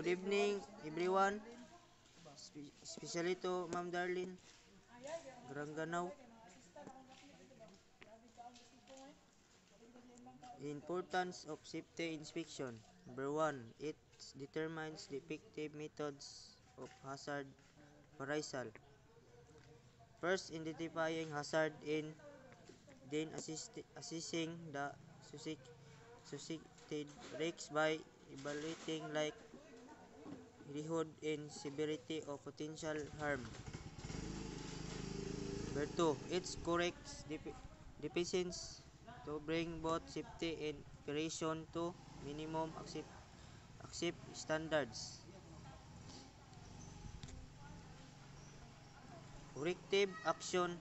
Good evening, everyone. Especially to Ma'am Darlene Garanganaw. Importance of safety inspection. Number 1. It determines the effective methods of hazard appraisal. First, identifying hazard in then assessing the suspected risks by evaluating likelihood and severity of potential harm. Number 2. It corrects deficiencies to bring both safety and operation to minimum accept standards. Corrective action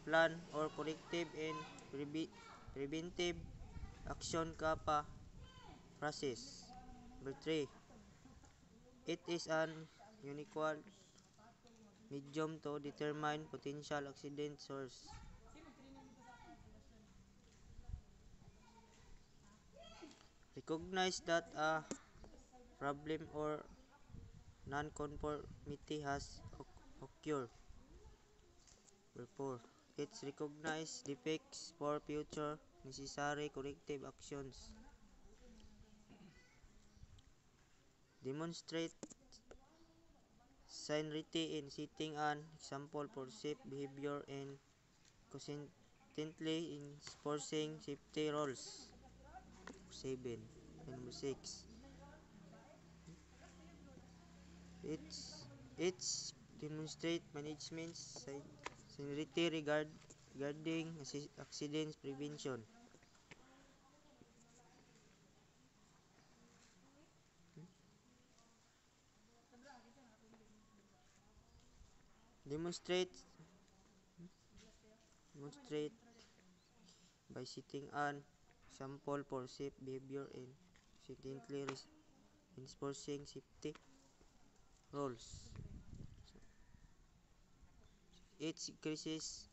plan or corrective and preventive action kappa process. Number 3. It is an unequal medium to determine potential accident source. Recognize that a problem or non-conformity has occurred. Number 4. It recognizes defects for future necessary corrective actions. Demonstrate sincerity in setting an example for safe behavior and consistently enforcing safety rules. 7. And number 6. It's demonstrate management's sincerity regarding accidents prevention. Demonstrate by setting an example for safe behavior and consistently enforcing safety rules. It increases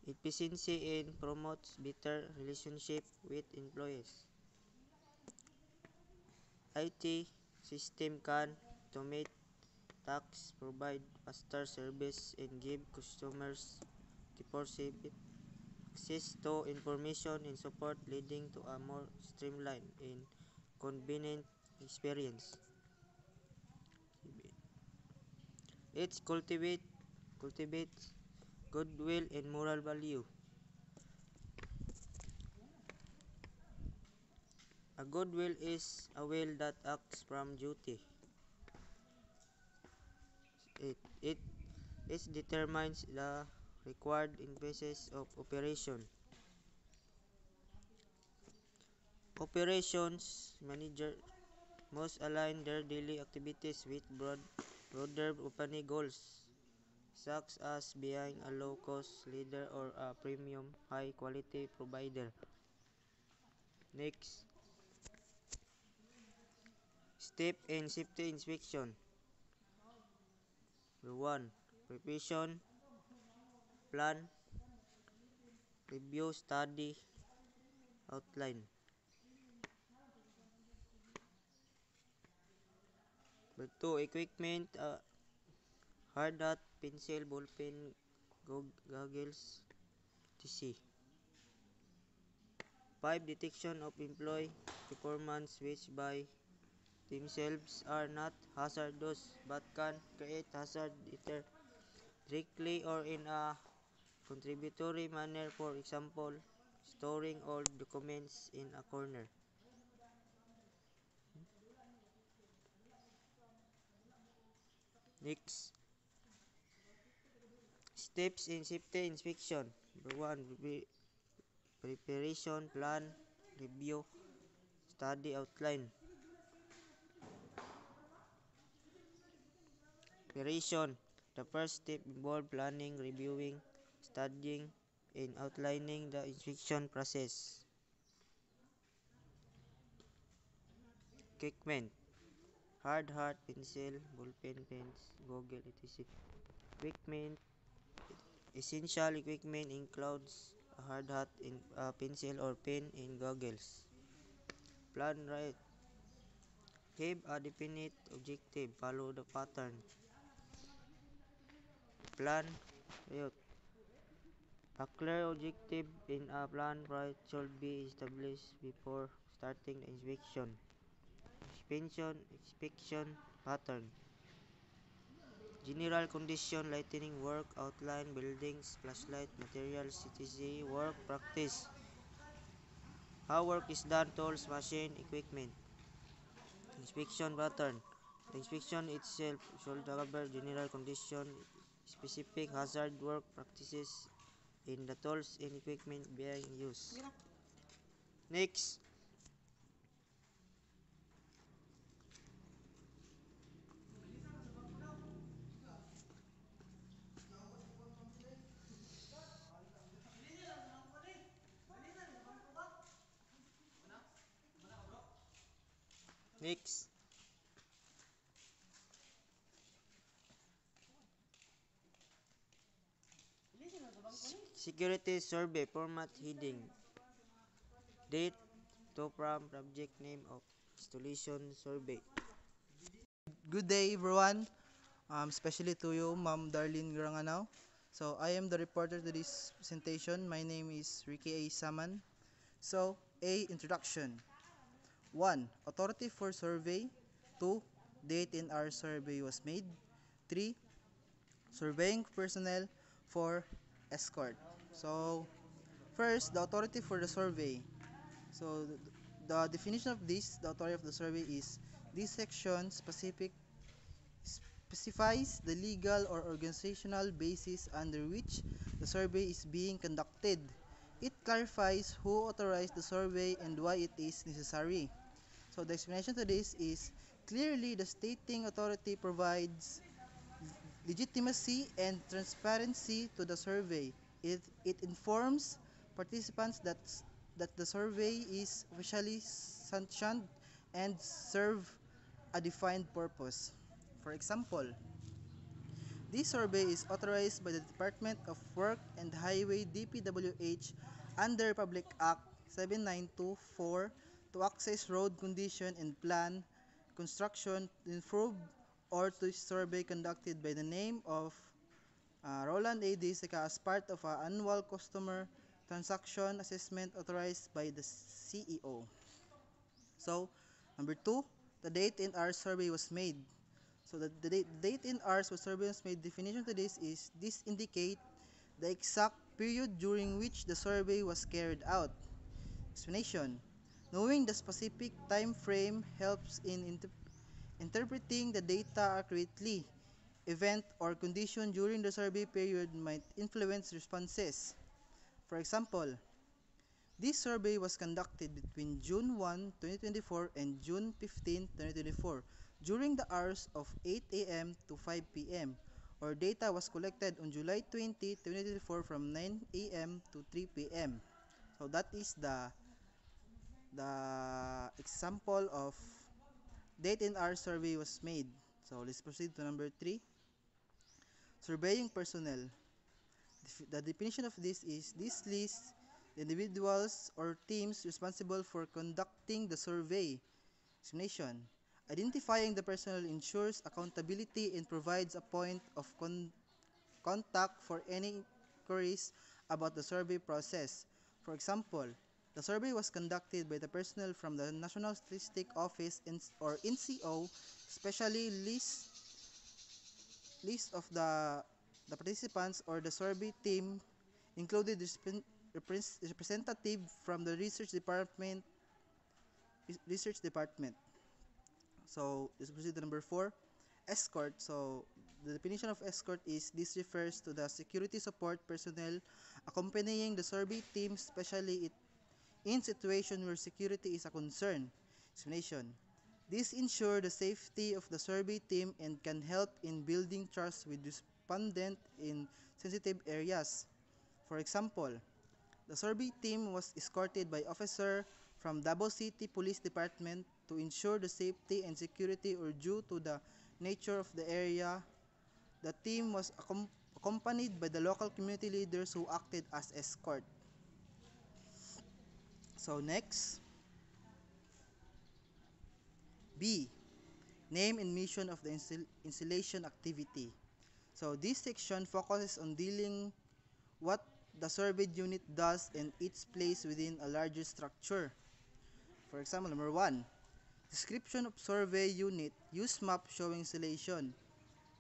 efficiency and promotes better relationship with employees. IT system can automate tasks, provide faster service, and give customers 24/7 access to information and support, leading to a more streamlined and convenient experience. It cultivates goodwill and moral value. A goodwill is a will that acts from duty. It determines the required emphasis of operation. Operations manager must align their daily activities with broader company goals, such as being a low-cost leader or a premium high-quality provider. Next, step in safety inspection. Number 1. Preparation plan, review, study, outline. Number 2. Equipment, hard hat, pencil, ballpen, goggles, etc. 5. Detection of employee performance which by themselves are not hazardous but can create hazard either directly or in a contributory manner, for example, storing old documents in a corner. Next, steps in safety inspection. Number 1. Preparation plan, review, study, outline. Preparation. The first step involves planning, reviewing, studying, and outlining the inspection process. Equipment. Hard hat, pencil, ballpen, pens, goggle, etc. Equipment. Essential equipment includes a hard hat, a pencil or pen, and goggles. Plan right. Have a definite objective. Follow the pattern. Plan. Ayot. A clear objective in a plan should be established before starting the inspection. Inspection pattern. General condition, lighting work, outline, buildings, flashlight, materials, etc. Work practice. How work is done, tools, machine, equipment. Inspection pattern. The inspection itself should cover general condition, specific hazard work practices in the tools and equipment being used. Next. Next. Security survey format heading. Date to from project name of installation survey. Good day, everyone. Especially to you, Ma'am Darlene Granganaw. So, I am the reporter to this presentation. My name is Ricky A. Saman. So, A. Introduction. 1. Authority for survey. 2. Date in our survey was made. 3. Surveying personnel. 4. Escort. So, first, the authority for the survey. So, the definition of this, the authority of the survey is this section specifies the legal or organizational basis under which the survey is being conducted. It clarifies who authorized the survey and why it is necessary. So the explanation to this is clearly the stating authority provides legitimacy and transparency to the survey. It informs participants that the survey is officially sanctioned and serve a defined purpose. For example, this survey is authorized by the Department of Work and Highway DPWH under Public Act 7924 to access road condition and plan construction to improve or to survey conducted by the name of Roland A. Disica as part of an annual customer transaction assessment authorized by the CEO. So, number 2, the date in our survey was made. So the date in hours was surveillance made definition to this indicate the exact period during which the survey was carried out. Explanation. Knowing the specific time frame helps in interpreting the data accurately. Event or condition during the survey period might influence responses. For example, this survey was conducted between June 1, 2024 and June 15, 2024 during the hours of 8 a.m. to 5 p.m. Our data was collected on July 20, 2024 from 9 a.m. to 3 p.m. So that is the example of date and hour survey was made. So let's proceed to number 3. Surveying personnel. The definition of this is this lists the individuals or teams responsible for conducting the survey. Explanation. Identifying the personnel ensures accountability and provides a point of contact for any queries about the survey process. For example, the survey was conducted by the personnel from the National Statistic Office or NCO, especially list of the participants or the survey team included representative from the research department. So let's proceed to number 4, escort. So the definition of escort is this refers to the security support personnel accompanying the survey team, especially in situation where security is a concern. Explanation. This ensure the safety of the survey team and can help in building trust with respondent in sensitive areas. For example, the survey team was escorted by officer from Davao City Police Department to ensure the safety and security or due to the nature of the area. The team was accompanied by the local community leaders who acted as escort. So next, B. Name and mission of the installation activity. So this section focuses on dealing what the surveyed unit does and its place within a larger structure. For example, number 1, description of survey unit, use map showing installation.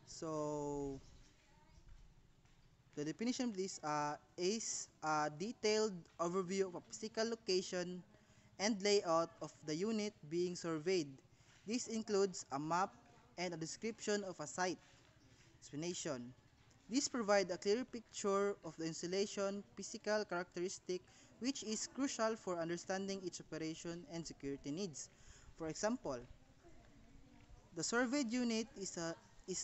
So the definition of this is a detailed overview of a physical location and layout of the unit being surveyed. This includes a map and a description of a site. Explanation. These provide a clear picture of the installation physical characteristic, which is crucial for understanding its operation and security needs. For example, the surveyed unit is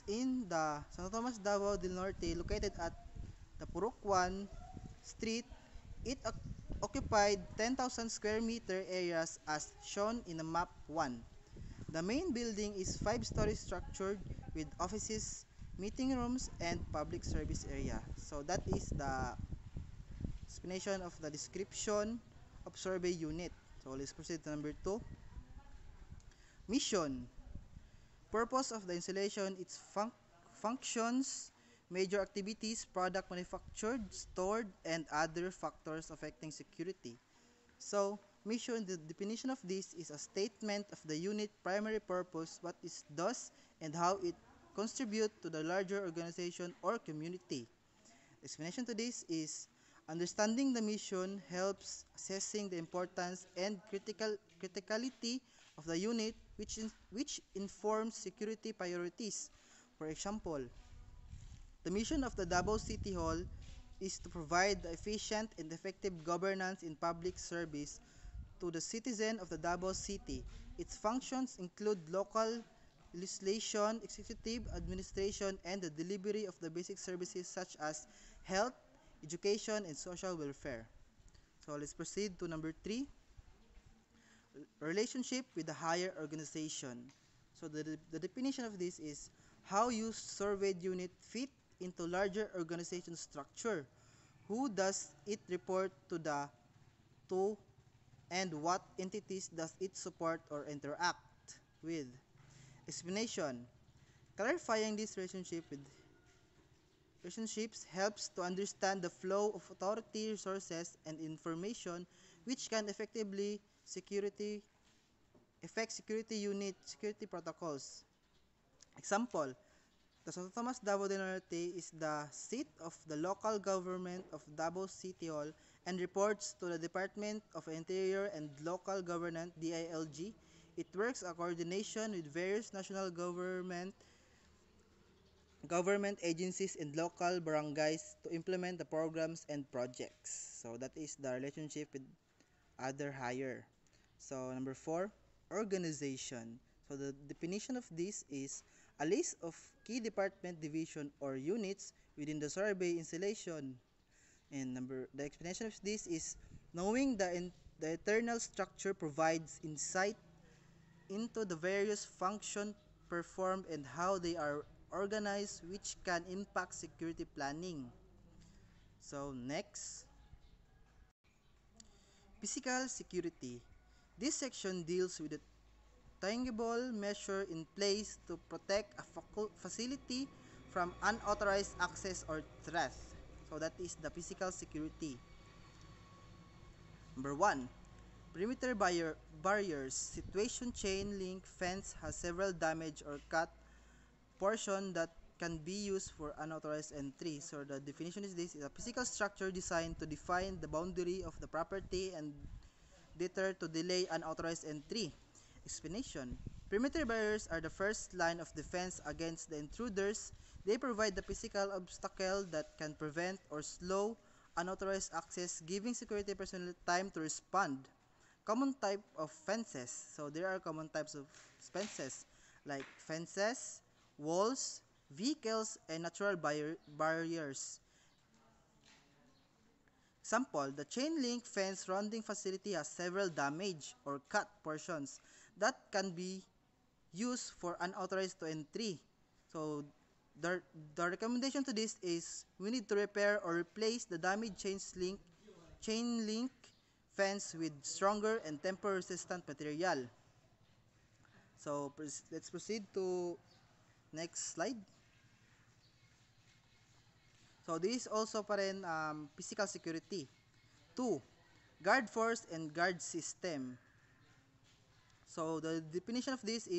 in the Santo Tomas Davao del Norte, located at the Purok 1 Street. It occupied 10,000 square meter areas as shown in the map 1. The main building is 5-story structured with offices, meeting rooms, and public service area. So that is the explanation of the description of survey unit. So let's proceed to number 2. Mission. Purpose of the installation, its functions, major activities, product manufactured, stored, and other factors affecting security. So, mission, the definition of this is a statement of the unit primary purpose, what it does, and how it contribute to the larger organization or community. Explanation to this is understanding the mission helps assessing the importance and criticality of the unit, which informs security priorities. For example, the mission of the Davao City Hall is to provide the efficient and effective governance in public service to the citizen of the Davao City. Its functions include local legislation, executive administration, and the delivery of the basic services such as health, education, and social welfare. So let's proceed to number 3, relationship with the higher organization. So the definition of this is how you surveyed unit fit into larger organization structure. Who does it report to and what entities does it support or interact with? Explanation. Clarifying this relationships helps to understand the flow of authority resources and information which can effectively affect security unit security protocols. Example, the Santo Tomas Davao del Norte is the seat of the local government of Davao City Hall and reports to the Department of Interior and Local Government DILG. It works a coordination with various national government agencies and local barangays to implement the programs and projects. So that is the relationship with other higher. So number 4, organization. So the definition of this is a list of key department, division, or units within the survey installation. And the explanation of this is knowing the internal structure provides insight into the various functions performed and how they are organized, which can impact security planning. So next, physical security. This section deals with the tangible measure in place to protect a facility from unauthorized access or threat. So that is the physical security. Number 1, perimeter barriers. Situation chain link fence has several damaged or cut portion that can be used for unauthorized entry. So the definition is this is a physical structure designed to define the boundary of the property and deter to delay unauthorized entry. Explanation. Perimeter barriers are the first line of defense against the intruders. They provide the physical obstacle that can prevent or slow unauthorized access, giving security personnel time to respond. Common type of fences. So there are common types of fences like fences, walls, vehicles, and natural barriers. Example, the chain link fence surrounding facility has several damaged or cut portions that can be used for unauthorized to entry. So the recommendation to this is we need to repair or replace the damaged chain link fence with stronger and temper resistant material. So let's proceed to next slide. So this is also pa rin physical security. 2. Guard force and guard system. So the definition of this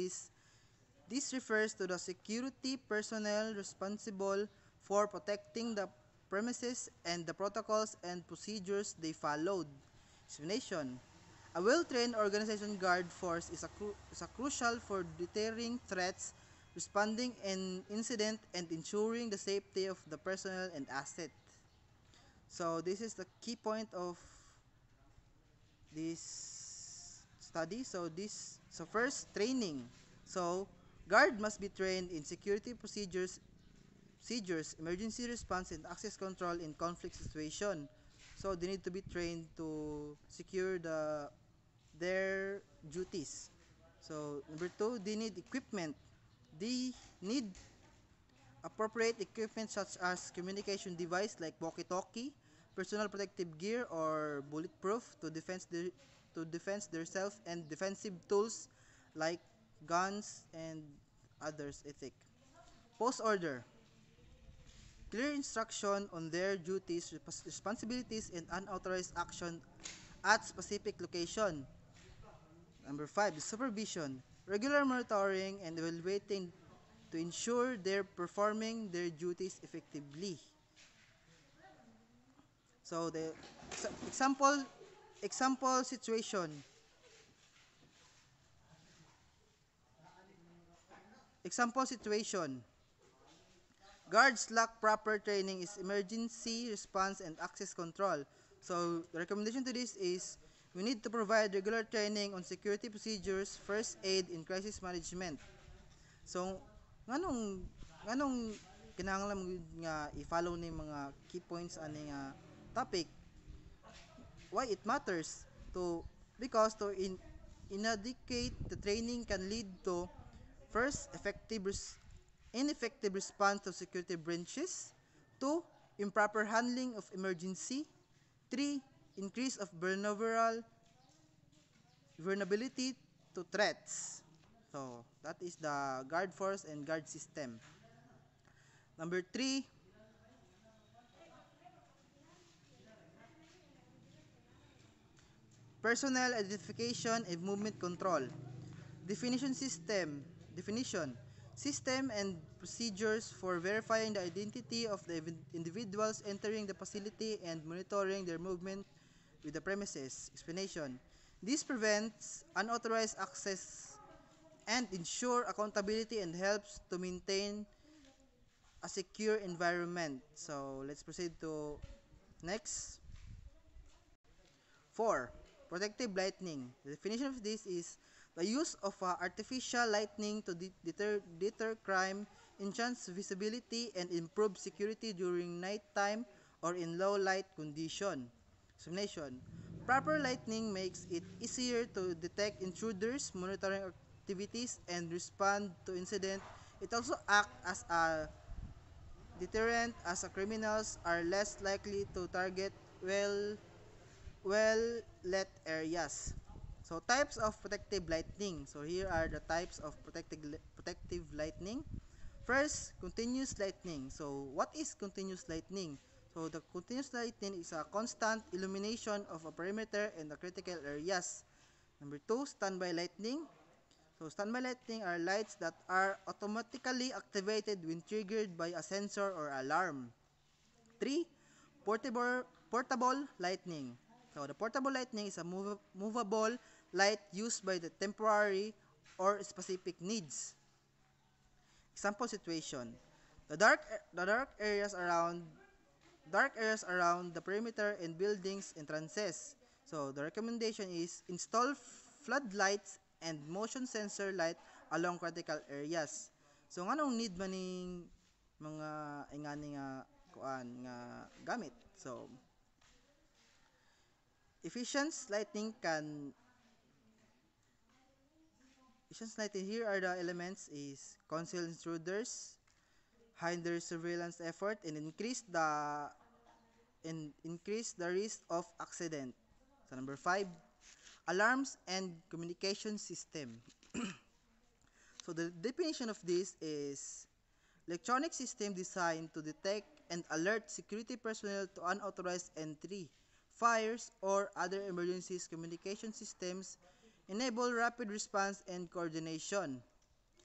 refers to the security personnel responsible for protecting the premises and the protocols and procedures they followed. Explanation. A well-trained organization guard force is a crucial for deterring threats, responding an incident, and ensuring the safety of the personnel and asset. So this is the key point of this study. So first, training. So guard must be trained in security procedures, emergency response, and access control in conflict situation. So they need to be trained to secure their duties. So number 2, they need equipment. They need appropriate equipment such as communication device like walkie-talkie, personal protective gear or bulletproof to defend themselves, and defensive tools like guns and others. Post order. Clear instruction on their duties, responsibilities, and unauthorized action at specific location. Number 5, supervision. Regular monitoring and evaluating to ensure they're performing their duties effectively. So the example situation. Example situation. Guards lack proper training in emergency response and access control. So the recommendation to this is we need to provide regular training on security procedures, first aid, and crisis management. So nganong kinahanglan nga i-follow ni mga key points ani nga topic. Why it matters to because to inadequate the training can lead to first ineffective response to security breaches, 2 improper handling of emergency, 3 increase of vulnerability to threats. So that is the guard force and guard system. Number 3, personnel identification and movement control. Definition. System and procedures for verifying the identity of the individuals entering the facility and monitoring their movement with the premises. Explanation. This prevents unauthorized access and ensure accountability and helps to maintain a secure environment. So let's proceed to next. 4. Protective lighting. The definition of this is the use of artificial lighting to deter crime, enhance visibility, and improve security during nighttime or in low light condition. Explanation. Proper lighting makes it easier to detect intruders, monitoring activities, and respond to incidents. It also acts as a deterrent as criminals are less likely to target well-lit areas. So types of protective lighting. So here are the types of protective lighting. First, continuous lighting. So what is continuous lighting? So the continuous lighting is a constant illumination of a perimeter and the critical areas. Number 2, standby lighting. So standby lighting are lights that are automatically activated when triggered by a sensor or alarm. 3, portable lighting. So the portable lighting is a movable light used by the temporary or specific needs. Example situation. The dark areas around the perimeter and buildings entrances. So the recommendation is install floodlights and motion sensor light along critical areas. So nganong need man ning mga ingani nga kuan nga gamit. So efficient lighting here are the elements is conceal intruders, hinder surveillance effort, and increase the risk of accident. So number 5, alarms and communication system. So the definition of this is electronic system designed to detect and alert security personnel to unauthorized entry, fires, or other emergencies. Communication systems enable rapid response and coordination.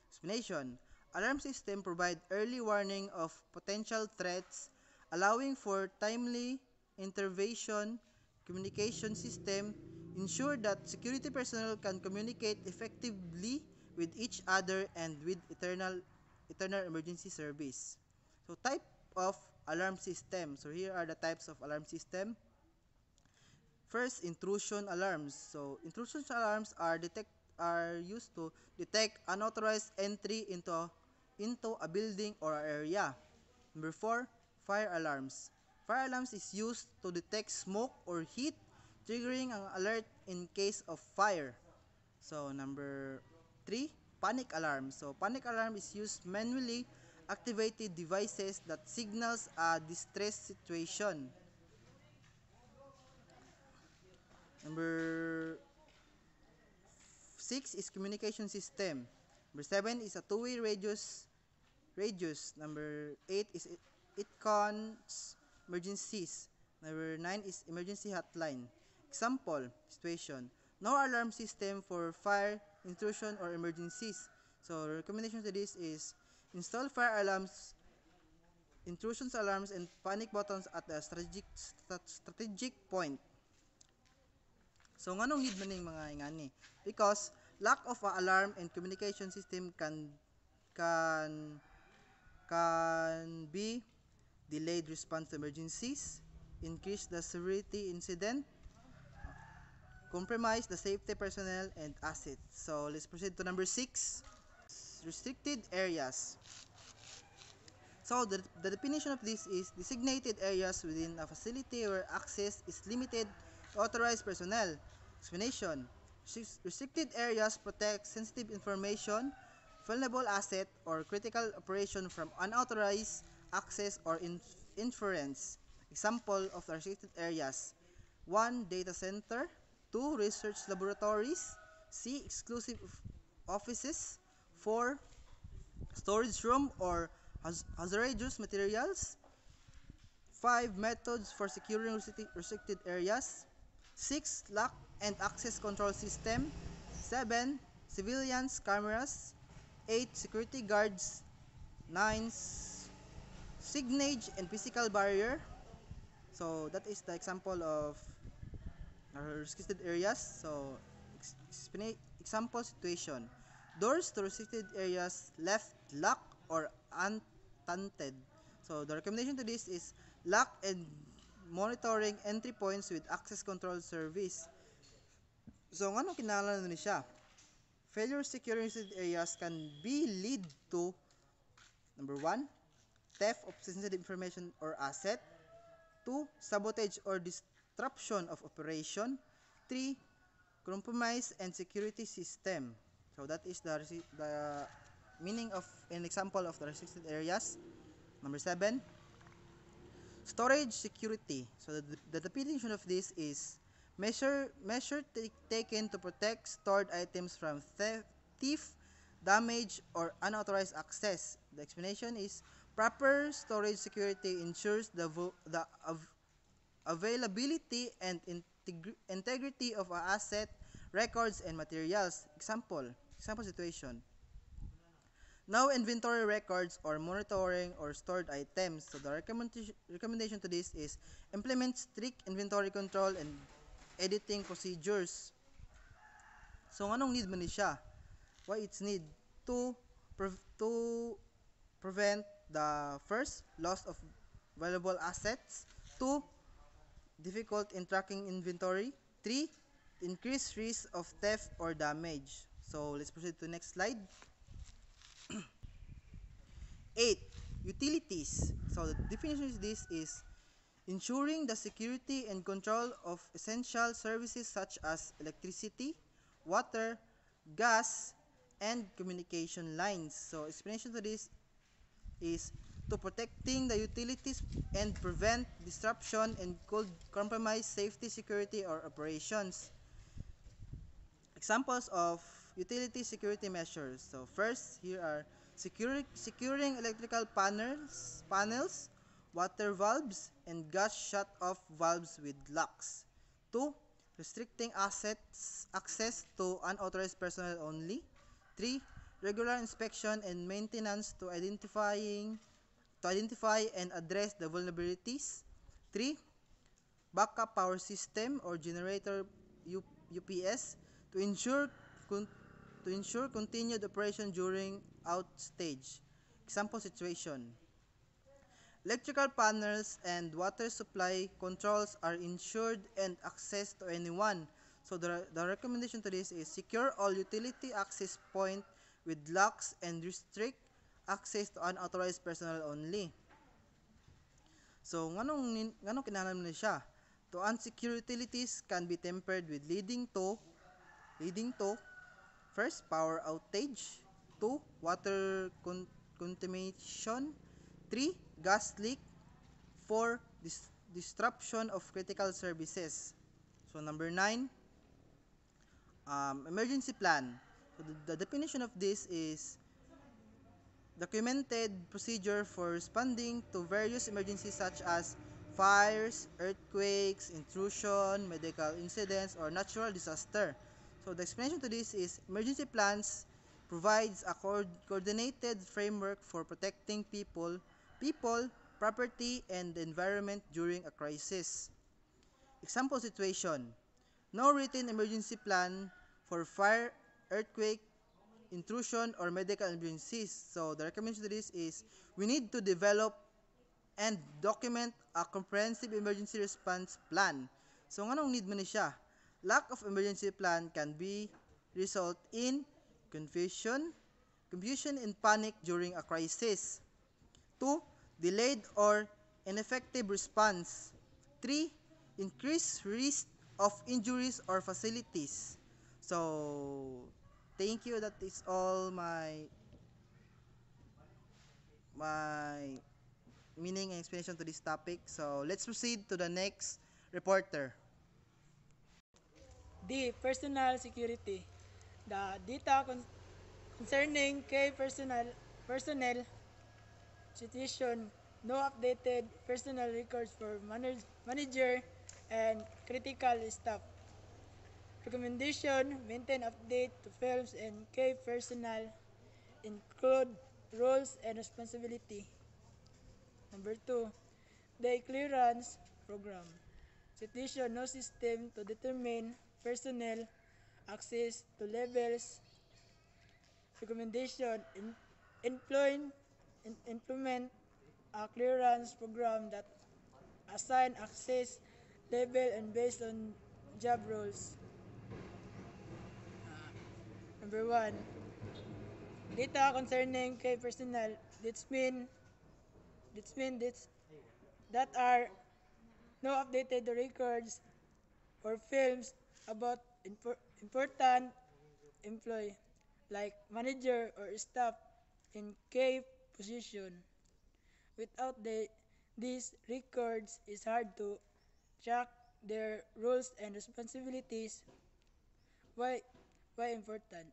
Explanation: alarm system provide early warning of potential threats, allowing for timely intervention. Communication system ensure that security personnel can communicate effectively with each other and with eternal emergency service. So type of alarm system. So here are the types of alarm system. First, intrusion alarms. So intrusion alarms are used to detect unauthorized entry into a building or area. Number 4, fire alarms. Fire alarms is used to detect smoke or heat, triggering an alert in case of fire. So number 3, panic alarm. So panic alarm is used manually activated devices that signals a distress situation. Number 6 is communication system. Number 7 is a two-way radius. Number 8 is it cons emergencies. Number 9 is emergency hotline. Example situation: no alarm system for fire, intrusion, or emergencies. So recommendation to this is install fire alarms, intrusions alarms, and panic buttons at a strategic point. So nganong need man ning mga ingani? Because lack of a alarm and communication system can be delayed response to emergencies, increase the severity incident, compromise the safety personnel and assets. So let's proceed to number 6, restricted areas. So the definition of this is designated areas within a facility where access is limited to authorized personnel. Explanation: restricted areas protect sensitive information, vulnerable asset, or critical operation from unauthorized access or inference. Example of the restricted areas: 1. Data center. 2. Research laboratories. C. Exclusive offices. 4. Storage room or hazardous materials. 5. Methods for securing restricted areas. 6. Lock and access control system. 7. Civilians cameras. 8. Security guards. 9. Signage and physical barrier. So that is the example of restricted areas. So example situation: doors to restricted areas left locked or untenanted. So the recommendation to this is lock and monitoring entry points with access control service. So ngano kinahanglan ni siya? Failure securing restricted areas can be lead to number 1, theft of sensitive information or asset. 2. Sabotage or disruption of operation. 3. Compromise and security system. So that is the meaning of an example of the restricted areas. Number 7, storage security. So the definition of this is measure taken to protect stored items from thief, damage, or unauthorized access. The explanation is proper storage security ensures the availability and integrity of an asset, records, and materials. Example situation: no inventory records or monitoring or stored items. So the recommendation to this is implement strict inventory control and editing procedures. So anong need man ni siya? Why it's need to prevent the first loss of valuable assets. 2. Difficult in tracking inventory. 3. Increased risk of theft or damage. So let's proceed to the next slide. 8. Utilities. So the definition of this is ensuring the security and control of essential services such as electricity, water, gas, and communication lines. So explanation to this is to protecting the utilities and prevent disruption and could compromise safety, security, or operations. Examples of utility security measures. So first, here are securing electrical panels, water valves, and gas shut-off valves with locks. 2. Restricting access to unauthorized personnel only. 3. Regular inspection and maintenance to identify and address the vulnerabilities. 3. Backup power system or generator UPS to ensure continued operation during outage. Example situation: electrical panels and water supply controls are insured and access to anyone. So the recommendation to this is secure all utility access point with locks and restrict access to unauthorized personnel only. So nganong kinahanglan na siya? To unsecure utilities can be tempered with leading to first, power outage. 2. Water contamination. 3. Gas leak. 4. Disruption of critical services. So number 9, emergency plan. So the definition of this is documented procedure for responding to various emergencies such as fires, earthquakes, intrusion, medical incidents, or natural disaster. So the explanation to this is emergency plans provides a coordinated framework for protecting people, property, and the environment during a crisis. Example situation: no written emergency plan for fire, earthquake, intrusion, or medical emergencies. So the recommendation to this is we need to develop and document a comprehensive emergency response plan. So nganong need man ni siya? Lack of emergency plan can be result in confusion and panic during a crisis. 2. Delayed or ineffective response. 3. Increased risk of injuries or facilities. So thank you. That is all my meaning and explanation to this topic. So let's proceed to the next reporter. D. Personal security. The data concerning key personnel situation, no updated personnel records for manager and critical staff. Recommendation: maintain update to fields and key personnel, include roles and responsibility. Number 2, the clearance program. Situation: no system to determine personnel access to levels. Recommendation: implement a clearance program that assign access level and based on job roles. Number 1, data concerning key personnel. This mean that are no updated records or films about important employee like manager or staff in key position. Without these records, it's hard to track their roles and responsibilities. Why important?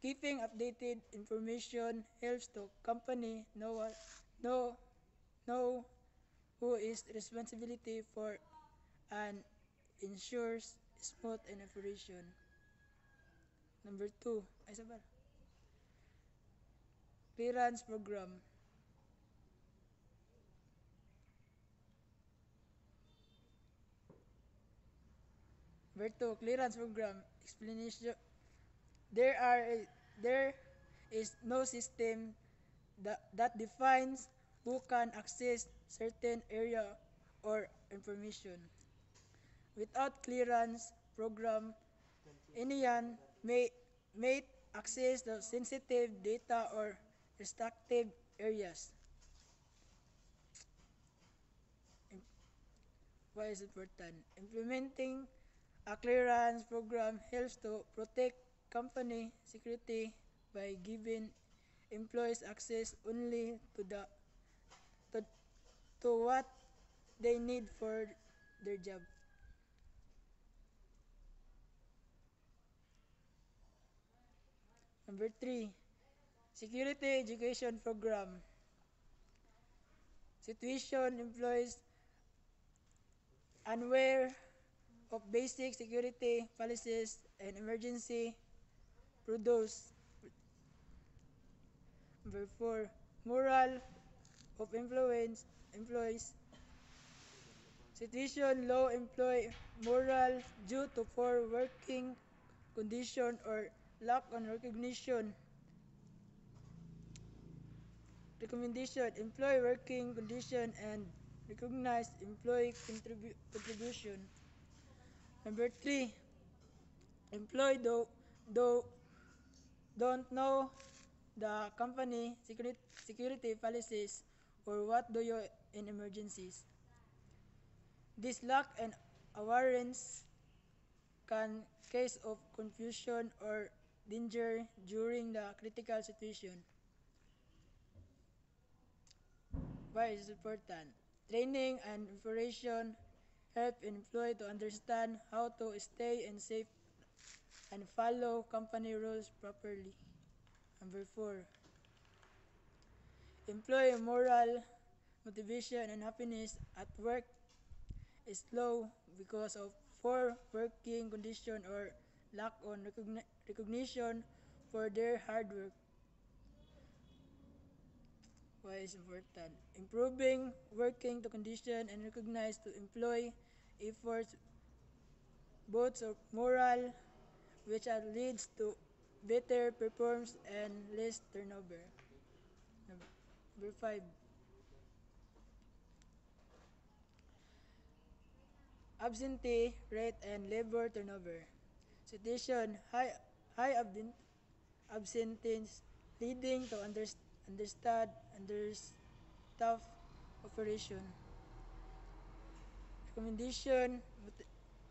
Keeping updated information helps the company know who is responsibility for and ensures smooth and operation. Number 2, clearance program. Number 2, clearance program. Explanation: there is no system that defines who can access certain area or information. Without clearance program, anyone may access the sensitive data or restricted areas. Why is it important? Implementing a clearance program helps to protect company security by giving employees access only to, to what they need for their job. Number 3, security education program. Situation employees unaware of basic security policies and emergency produce. Number 4, moral of employees. Situation low employee moral due to poor working condition or lack on recognition. Recommendation, employee working condition and recognize employee contribution. Number 3, employee don't know the company security policies or what do you in emergencies. This lack and awareness can cause of confusion or danger during the critical situation. Why is it important? Training and information help employee to understand how to stay in safe and follow company rules properly. Number 4, employee moral, motivation, and happiness at work is low because of poor working condition or lack on recognition for their hard work. Why is important? Improving working to condition and recognize to employee efforts both of moral, which leads to better performance and less turnover. Number 5, absentee rate and labor turnover. Situation, high absentees leading to understaffed operation. Recommendation,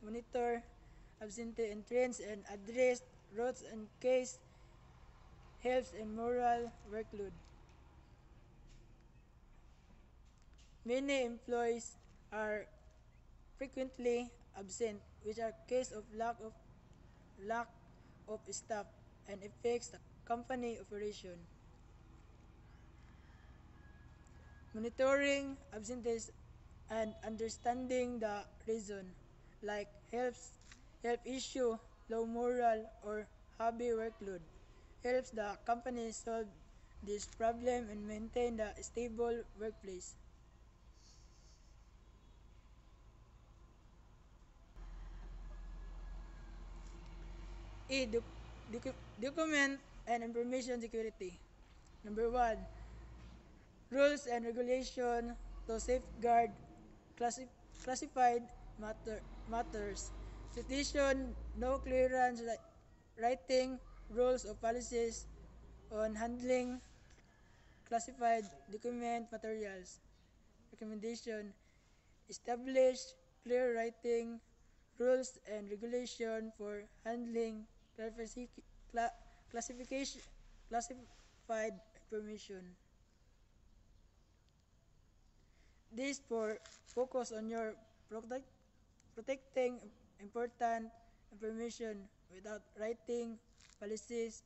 monitor absentee and trends and address routes and case helps and moral workload. Many employees are frequently absent, which are case of lack of staff and affects the company operation. Monitoring absentees and understanding the reason, like health issue, low moral, or heavy workload, helps the company solve this problem and maintain the stable workplace. E. Document and information security. Number 1, rules and regulation to safeguard classified matters. Citation, no clearance writing, rules or policies on handling classified document materials. Recommendation, establish clear writing, rules and regulation for handling classification classified information. This for focus on your protecting important information without writing policies.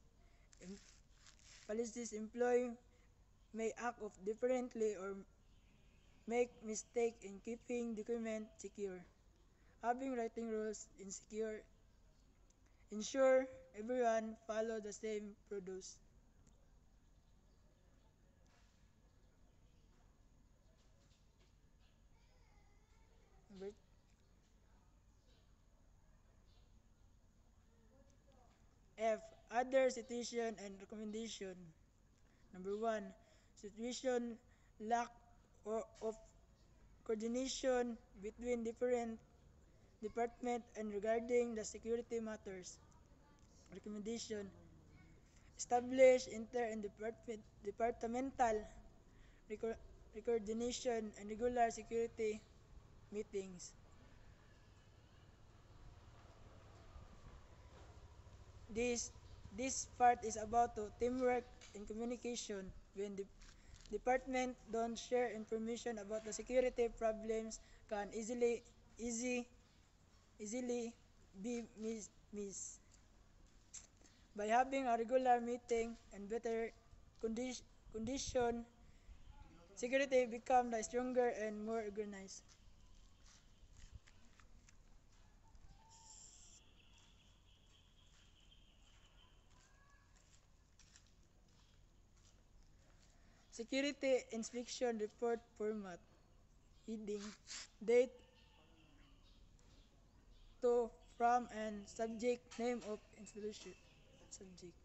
Policies employee may act of differently or make mistake in keeping document secure. Having writing rules ensure everyone follow the same produce. Number F. Other situation and recommendation. Number 1, situation lack of coordination between different department and regarding the security matters. Recommendation, establish inter and departmental coordination and regular security meetings. This part is about teamwork and communication. When the department don't share information about the security problems can easily be missed. By having a regular meeting and better condition, security become stronger and more organized. Security inspection report format. Heading, date, to, from, and subject name of institution. Subject.